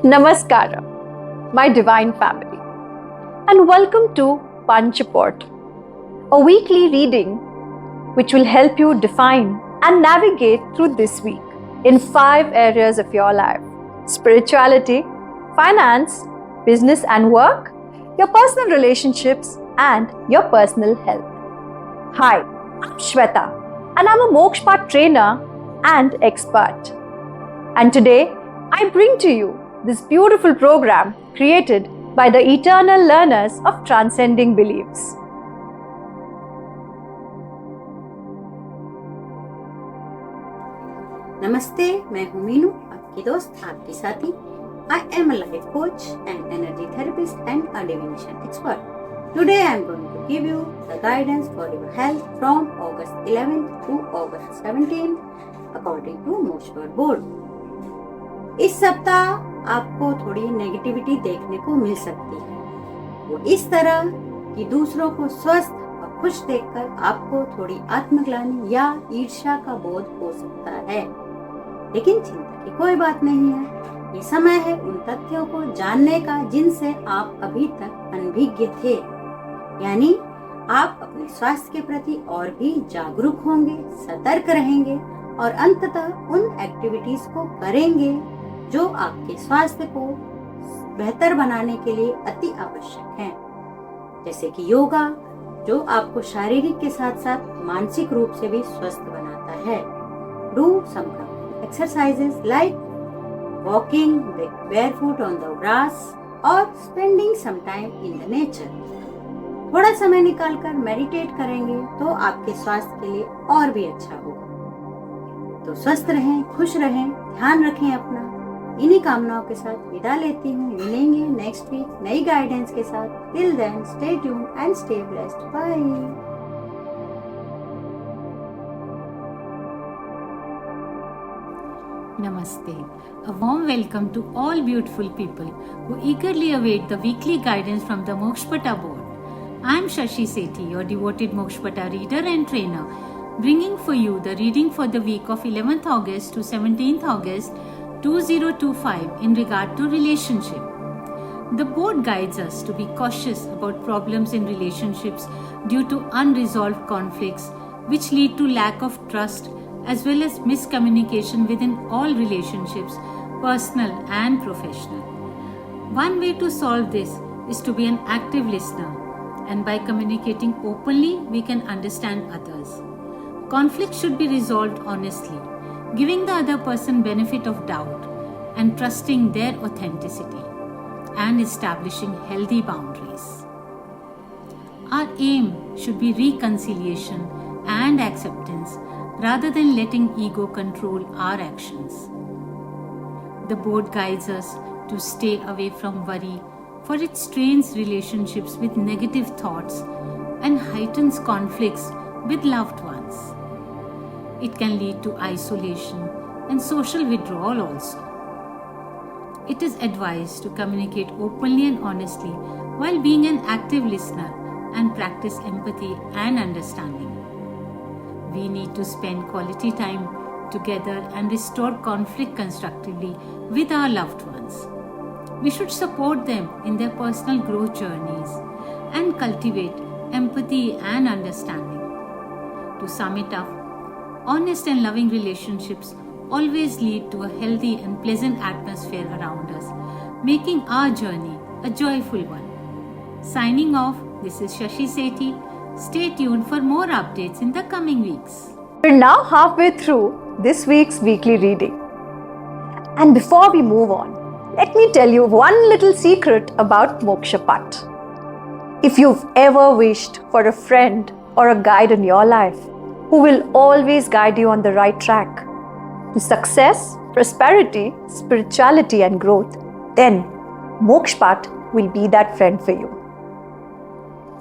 Namaskara, my divine family, and welcome to Panchapot, a weekly reading which will help you define and navigate through this week in 5 areas of your life: spirituality, finance, business and work, your personal relationships, and your personal health. Hi, I'm Shweta, and I'm a Moksha trainer and expert. And today, I bring to you this beautiful program created by the eternal learners of transcending beliefs. नमस्ते, मैं हूँ मीनू, आपकी दोस्त, आपकी साथी. I am a life coach, an energy therapist and a divination expert. Today I am going to give you the guidance for your health from August 11th to August 17th according to Moksha board. इस सप्ताह आपको थोड़ी negativity देखने को मिल सकती है. वो इस तरह कि दूसरों को स्वस्थ और खुश देखकर आपको थोड़ी आत्मग्लानि या ईर्ष्या का बोध हो सकता है. लेकिन चिंता की कोई बात नहीं है. ये समय है उन तथ्यों को जानने का जिनसे आप अभी तक अनभिज्ञ थे. यानी आप अपने स्वास्थ्य के प्रति और भी जागरूक होंगे, सतर्क रहेंगे और अंततः उन एक्टिविटीज को करेंगे जो आपके स्वास्थ्य को बेहतर बनाने के लिए अति आवश्यक हैं. जैसे कि योगा, जो आपको शारीरिक के साथ साथ मानसिक रूप से भी स्वस्थ बनाता है. Do some exercises like walking barefoot on the grass or spending some time in the nature. थोड़ा समय निकालकर मेडिटेट करेंगे तो आपके स्वास्थ्य के लिए और भी अच्छा होगा. तो स्वस्थ रहें, खुश रहें, ध्यान रखें अपना. इन्हीं कामनाओं के साथ विदा लेती हूँ. मिलेंगे नेक्स्ट वीक नई गाइडेंस के साथ. Till then stay tuned and stay blessed. Bye. Namaste. A warm welcome to all beautiful people who eagerly await the weekly guidance from the Mokshpata board. I am Shashi Sethi, your devoted Mokshpata reader and trainer, bringing for you the reading for the week of 11th August to 17th August 2025 in regard to relationship. The board guides us to be cautious about problems in relationships due to unresolved conflicts which lead to lack of trust as well as miscommunication within all relationships, personal and professional. One way to solve this is to be an active listener, and by communicating openly, we can understand others. Conflict should be resolved honestly, giving the other person benefit of doubt and trusting their authenticity and establishing healthy boundaries. Our aim should be reconciliation and acceptance rather than letting ego control our actions. The board guides us to stay away from worry, for it strains relationships with negative thoughts and heightens conflicts with loved ones. It can lead to isolation and social withdrawal also. It is advised to communicate openly and honestly while being an active listener and practice empathy and understanding. We need to spend quality time together and restore conflict constructively with our loved ones. We should support them in their personal growth journeys and cultivate empathy and understanding. To sum it up, honest and loving relationships always lead to a healthy and pleasant atmosphere around us, making our journey a joyful one. Signing off, this is Shashi Sethi. Stay tuned for more updates in the coming weeks. We're now halfway through this week's weekly reading. And before we move on, let me tell you one little secret about Mokshapat. If you've ever wished for a friend or a guide in your life who will always guide you on the right track to success, prosperity, spirituality, and growth, then Mokshapat will be that friend for you.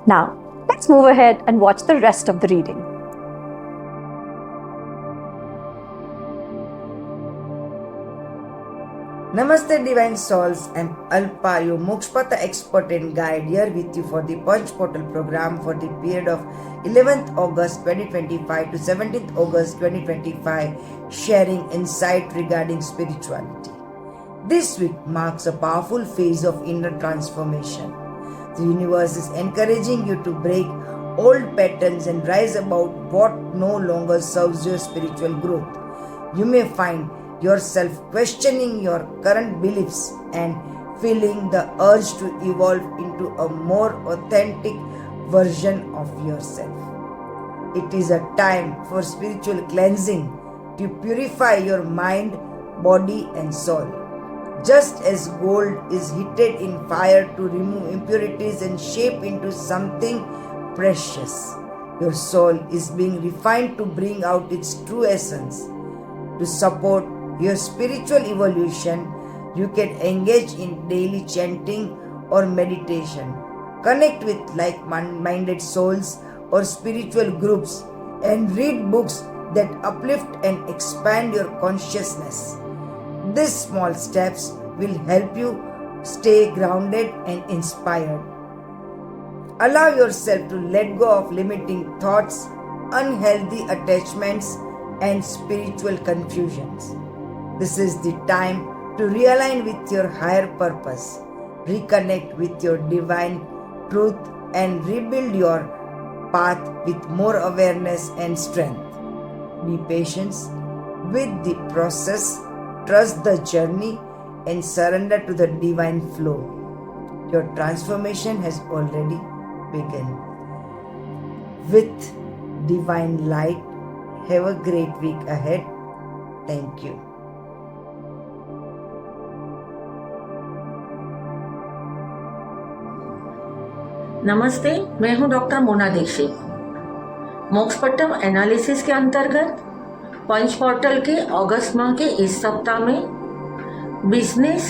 Now, let's move ahead and watch the rest of the reading. Namaste Divine Souls, I'm Alpa, your Mokshpata expert and guide, here with you for the Punch Portal program for the period of 11th August 2025 to 17th August 2025, sharing insight regarding spirituality. This week marks a powerful phase of inner transformation. The universe is encouraging you to break old patterns and rise above what no longer serves your spiritual growth. You may find yourself questioning your current beliefs and feeling the urge to evolve into a more authentic version of yourself. It is a time for spiritual cleansing to purify your mind, body, and soul. Just as gold is heated in fire to remove impurities and shape into something precious, your soul is being refined to bring out its true essence. To support your spiritual evolution, you can engage in daily chanting or meditation, connect with like-minded souls or spiritual groups, and read books that uplift and expand your consciousness. These small steps will help you stay grounded and inspired. Allow yourself to let go of limiting thoughts, unhealthy attachments, and spiritual confusions. This is the time to realign with your higher purpose, reconnect with your divine truth, and rebuild your path with more awareness and strength. Be patient with the process, trust the journey, and surrender to the divine flow. Your transformation has already begun. With divine light, have a great week ahead. Thank you. नमस्ते, मैं हूं doctor Mona Dixit. मोक्षपट्टम analysis के अंतर्गत पंच portal के अगस्त माह के इस सप्ताह में बिजनेस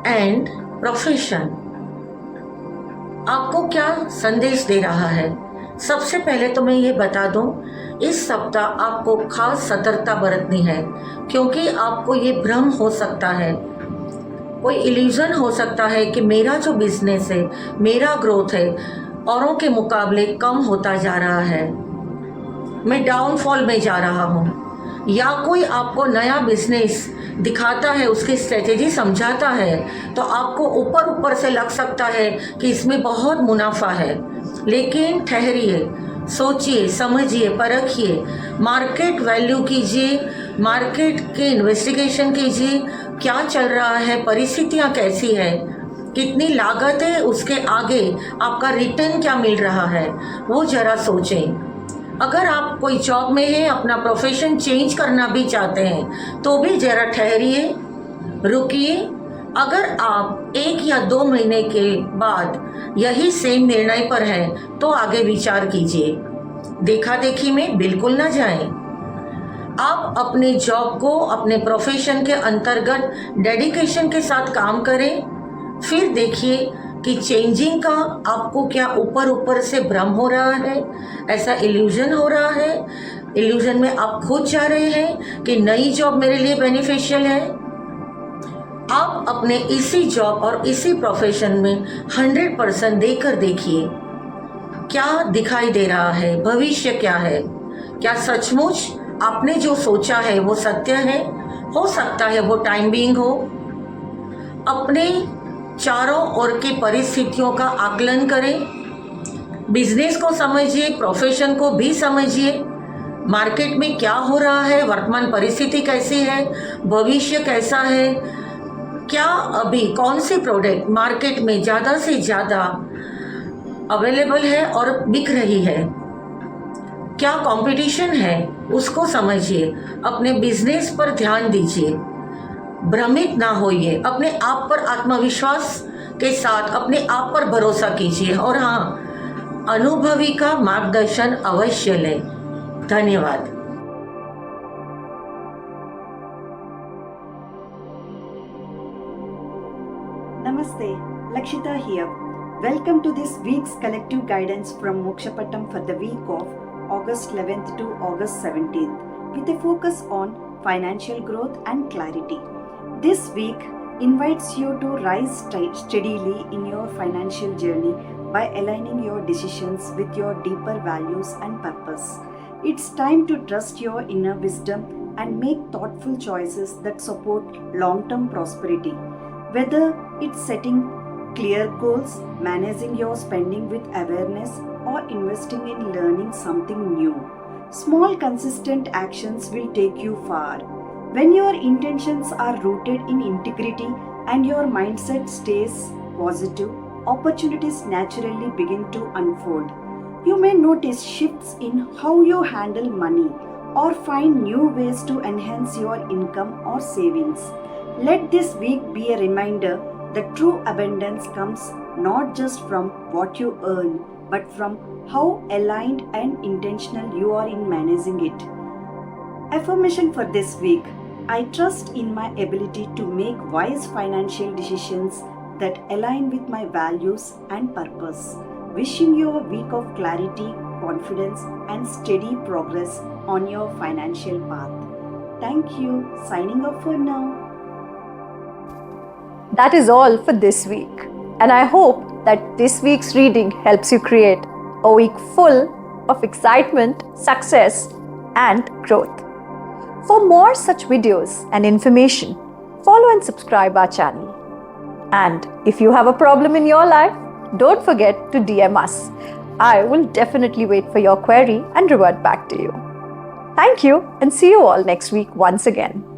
एंड प्रोफेशन आपको क्या संदेश दे रहा है। सबसे पहले तो मैं ये बता दूं, इस सप्ताह आपको खास सतर्कता बरतनी है, क्योंकि आपको ये भ्रम हो सकता है, कोई इल्यूजन हो सकता है कि मेरा जो बिजनेस है, मेरा ग्रोथ है, औरों के मुकाबले कम होता जा रहा है, मैं डाउनफॉल में जा रहा हूँ, या कोई आपको नया बिजनेस दिखाता है, उसकी स्ट्रेटेजी समझाता है, तो आपको ऊपर ऊपर से लग सकता है कि इसमें बहुत मुनाफा है। लेकिन ठहरिए, सोचिए, समझिए, परखिए, मार्केट वैल्यू कीजिए, मार्केट के इन्वेस्टिगेशन कीजिए, क्या चल रहा है, परिस्थितियाँ कैसी है, कितनी लागत है, उसके आगे आपका रिटर्न क्या मिल रहा है, वो जरा सोचें। अगर आप कोई जॉब में हैं, अपना प्रोफेशन चेंज करना भी चाहते हैं, तो भी जरा ठहरिए, रुकिए। अगर आप 1 या 2 महीने के बाद यही सेम निर्णय पर हैं, तो आगे विचार कीजिए। देखा देखी में बिल्कुल ना जाएं। आप अपने जॉब को अपने प्रोफेशन के अंतर्गत डेडिकेशन के साथ काम करें, फिर देखिए कि चेंजिंग का आपको क्या ऊपर ऊपर से भ्रम हो रहा है, ऐसा इल्यूजन हो रहा है, इल्यूजन में आप खुद जा रहे हैं कि नई जॉब मेरे लिए बेनिफिशियल है। आप अपने इसी जॉब और इसी प्रोफेशन में 100% देकर देखिए, क्या दिखाई दे रहा है, भविष्य क्या है, क्या सचमुच आपने जो सोचा है वो सत्य है। हो सकता है वो टाइम बीइंग हो। अपने चारों ओर की परिस्थितियों का आकलन करें, बिजनेस को समझिए, प्रोफेशन को भी समझिए, मार्केट में क्या हो रहा है, वर्तमान परिस्थिति कैसी है, भविष्य कैसा है, क्या अभी कौन सी प्रोडक्ट मार्केट में ज़्यादा से ज़्यादा अवेलेबल है और बिक रही है, क्या कंपटीशन है, उसको समझिए, अपने बिजनेस पर ध्यान दीजिए, भ्रमित ना होइए, अपने आप पर आत्मविश्वास के साथ अपने आप पर भरोसा कीजिए, और हाँ, अनुभवी का मार्गदर्शन अवश्य लें। धन्यवाद। Namaste, Lakshita here. Welcome to this week's collective guidance from Mokshapattam for the week of August 11th to August 17th, with a focus on financial growth and clarity. This week invites you to rise steadily in your financial journey by aligning your decisions with your deeper values and purpose. It's time to trust your inner wisdom and make thoughtful choices that support long term prosperity. Whether it's setting clear goals, managing your spending with awareness, or investing in learning something new, small consistent actions will take you far. When your intentions are rooted in integrity and your mindset stays positive, opportunities naturally begin to unfold. You may notice shifts in how you handle money or find new ways to enhance your income or savings. Let this week be a reminder that true abundance comes not just from what you earn, but from how aligned and intentional you are in managing it. Affirmation for this week: I trust in my ability to make wise financial decisions that align with my values and purpose. Wishing you a week of clarity, confidence, and steady progress on your financial path. Thank you. Signing off for now. That is all for this week. And I hope that this week's reading helps you create a week full of excitement, success, and growth. For more such videos and information, follow and subscribe our channel. And if you have a problem in your life, don't forget to DM us. I will definitely wait for your query and revert back to you. Thank you and see you all next week once again.